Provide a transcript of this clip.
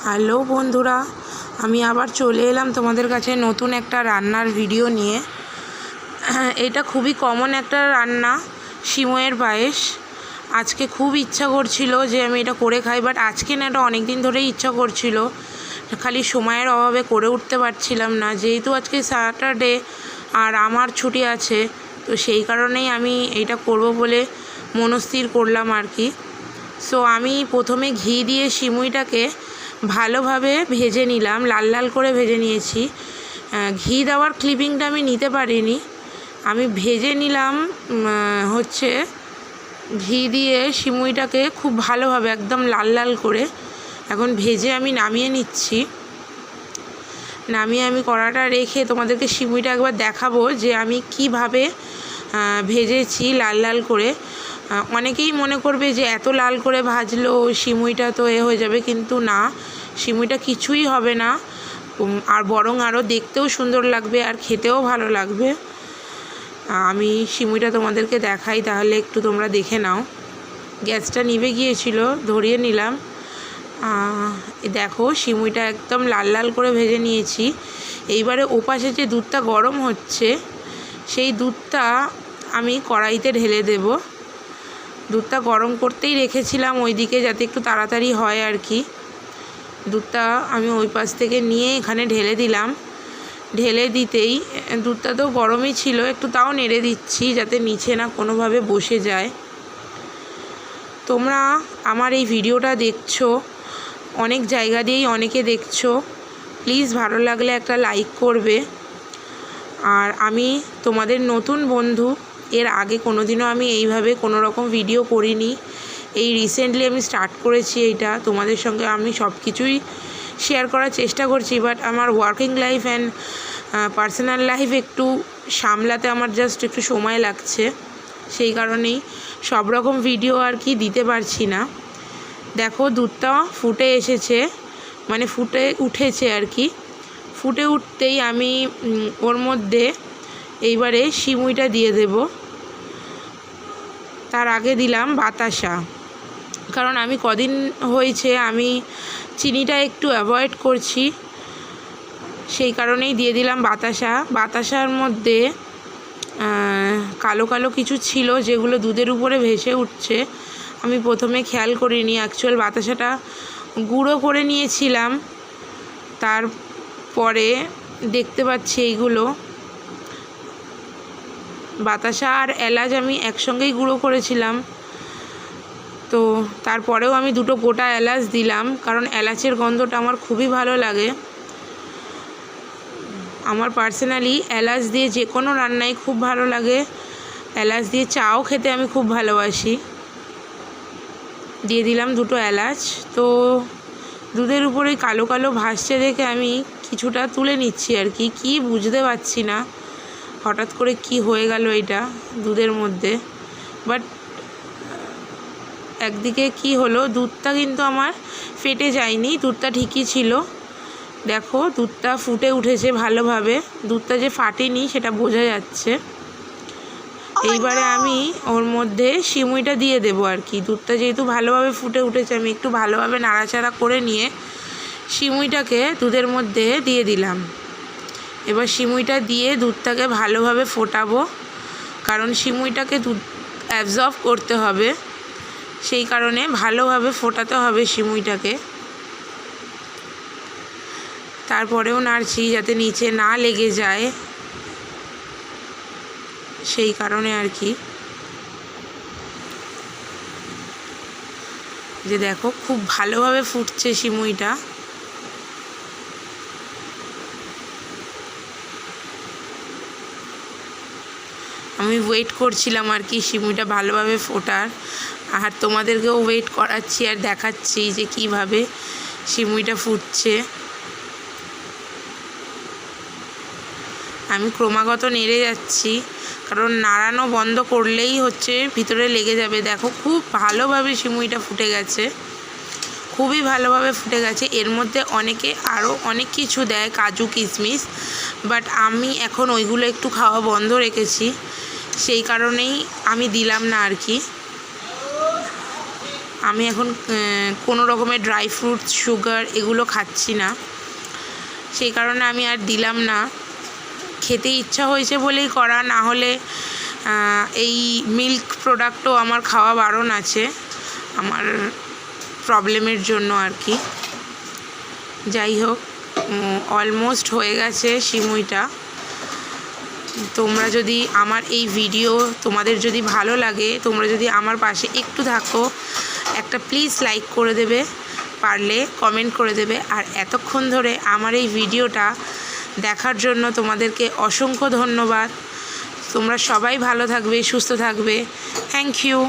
Hello বন্ধুরা, আমি আবার চলে এলাম তোমাদের কাছে নতুন একটা রান্নার ভিডিও নিয়ে। এটা খুবই কমন একটা রান্না, সিমইয়ের পায়েস। আজকে খুব ইচ্ছা করছিল যে আমি এটা করে খাই, বাট আজকে না, এটা অনেক দিন ধরেই ইচ্ছা করছিল, খালি সময়ের অভাবে করে উঠতে পারছিলাম না। যেহেতু আজকে স্যাটারডে আর আমার ছুটি আছে, তো সেই কারণেই আমি এটা করব বলে মনস্থির করলাম আর কি। সো আমি প্রথমে ঘি দিয়ে সিমইটাকে ভালোভাবে ভেজে নিলাম, লাল লাল করে ভেজে নিয়েছি। ঘি দেওয়ার ক্লিপিংটা আমি নিতে পারিনি, আমি ভেজে নিলাম হচ্ছে ঘি দিয়ে সিমইটাকে খুব ভালোভাবে একদম লাল লাল করে। এখন ভেজে আমি নামিয়ে নিচ্ছি। নামিয়ে আমি কড়াটা রেখে তোমাদেরকে সিমইটা একবার দেখাবো যে আমি কিভাবে ভেজেছি লাল লাল করে। অনেকেই মনে করবে যে এত লাল করে ভাজলো সিমইটা তো হয়ে যাবে, কিন্তু না, সিমইটা কিছুই হবে না, আর বরং আরও দেখতেও সুন্দর লাগবে আর খেতেও ভালো লাগবে। আমি সিমইটা তোমাদেরকে দেখাই, তাহলে একটু তোমরা দেখে নাও। গ্যাসটা নিভে গিয়েছিল, ধরিয়ে নিলাম। দেখো সিমইটা একদম লাল লাল করে ভেজে নিয়েছি। এইবারে ওপাশে যে দুধটা গরম হচ্ছে, সেই দুধটা আমি কড়াইতে ঢেলে দেব। দুধটা গরম করতেই রেখেছিলাম ওইদিকে, যাতে একটু তাড়াতাড়ি হয় আর কি। দুধটা আমি ওই পাশ থেকে নিয়ে এখানে ঢেলে দিলাম। ঢেলে দিতেই দুধটা তো গরমই ছিল, একটু তাও নেড়ে দিচ্ছি যাতে নিচে না কোনোভাবে বসে যায়। তোমরা আমার এই ভিডিওটা দেখছো, অনেক জায়গা দিয়েই অনেকে দেখছো, প্লিজ ভালো লাগলে একটা লাইক করবে। আর আমি তোমাদের নতুন বন্ধু, এর আগে কোনোদিনও আমি এইভাবে কোনো রকম ভিডিও করিনি, এই রিসেন্টলি আমি স্টার্ট করেছি এইটা। তোমাদের সঙ্গে আমি সব কিছুই শেয়ার করার চেষ্টা করছি, বাট আমার working life and personal life একটু সামলাতে আমার জাস্ট একটু সময় লাগছে, সেই কারণেই সব রকম ভিডিও আর কি দিতে পারছি না। দেখো দুধটা ফুটে এসেছে, মানে ফুটে উঠেছে আর কি। ফুটে উঠতেই আমি ওর মধ্যে এইবারে সিমইটা দিয়ে দেব। তার আগে দিলাম বাতাসা, কারণ আমি কদিন হয়েছে আমি চিনিটা একটু অ্যাভয়েড করছি, সেই কারণেই দিয়ে দিলাম বাতাসা। বাতাসার মধ্যে কালো কালো কিছু ছিল যেগুলো দুধের উপরে ভেসে উঠছে, আমি প্রথমে খেয়াল করিনি। অ্যাকচুয়াল বাতাসাটা গুঁড়ো করে নিয়েছিলাম, তারপরে দেখতে পাচ্ছি এইগুলো বাতাসা আর এলাচ আমি একসঙ্গেই গুঁড়ো করেছিলাম। তো তারপরেও আমি দুটো গোটা এলাচ দিলাম, কারণ এলাচের গন্ধটা আমার খুবই ভালো লাগে। আমার পার্সোনালি এলাচ দিয়ে যে কোনো রান্নাই খুব ভালো লাগে, এলাচ দিয়ে চাও খেতে আমি খুব ভালোবাসি। দিয়ে দিলাম দুটো এলাচ। তো দুধের উপরে কালো কালো ভাসছে দেখে আমি কিছুটা তুলে নিচ্ছি আর কি। কি বুঝতে পারছি না হঠাৎ করে কি হয়ে গেল এটা দুধের মধ্যে, বাট একদিকে কি হলো, দুধটা কিন্তু আমার ফেটে যায়নি, দুধটা ঠিকই ছিল। দেখো দুধটা ফুটে উঠেছে ভালোভাবে, দুধটা যে ফাটেনি সেটা বোঝা যাচ্ছে। এইবারে আমি ওর মধ্যে সিমইটা দিয়ে দেবো আর কি। দুধটা যেহেতু ভালোভাবে ফুটে উঠেছে, আমি একটু ভালোভাবে নাড়াচাড়া করে নিয়ে সিমইটাকে দুধের মধ্যে দিয়ে দিলাম। এবার সিমইটা দিয়ে দুধটাকে ভালোভাবে ফোটাবো, কারণ সিমইটাকে দুধ অ্যাবজর্ব করতে হবে, সেই কারণে ভালোভাবে ফোটাতে হবে সিমইটাকে। তারপরেও নাড়ছি যাতে নিচে না লেগে যায়, সেই কারণে আর কি। যে দেখো খুব ভালোভাবে ফুটছে সিমইটা। আমি ওয়েট করছিলাম আর কি সিমইটা ভালোভাবে ফোটার, আর তোমাদেরকেও ওয়েট করাচ্ছি আর দেখাচ্ছি যে কিভাবে সিমইটা ফুটছে। আমি ক্রমাগত নেড়ে যাচ্ছি, কারণ নাড়ানো বন্ধ করলেই হচ্ছে ভিতরে লেগে যাবে। দেখো খুব ভালোভাবে সিমইটা ফুটে গেছে, খুবই ভালোভাবে ফুটে গেছে। এর মধ্যে অনেকে আরও অনেক কিছু দেয়, কাজু কিশমিশ, বাট আমি এখন ওইগুলো একটু খাওয়া বন্ধ রেখেছি, সেই কারণেই আমি দিলাম না আর কি। আমি এখন কোনো রকমের ড্রাই ফ্রুটস সুগার এগুলো খাচ্ছি না, সেই কারণে আমি আর দিলাম না। খেতে ইচ্ছা হয়েছে বলেই করা, না হলে এই মিল্ক প্রোডাক্টও আমার খাওয়া বারণ আছে আমার প্রবলেমের জন্য আর কি। যাই হোক, অলমোস্ট হয়ে গেছে সিমুইটা। তোমরা যদি আমার এই ভিডিও তোমাদের যদি ভালো লাগে, তোমরা যদি আমার পাশে একটু থাকো, একটা প্লিজ লাইক করে দেবে, পারলে কমেন্ট করে দেবে। আর এতক্ষণ ধরে আমার এই ভিডিওটা দেখার জন্য তোমাদেরকে অসংখ্য ধন্যবাদ। তোমরা সবাই ভালো থাকবে, সুস্থ থাকবে। Thank you.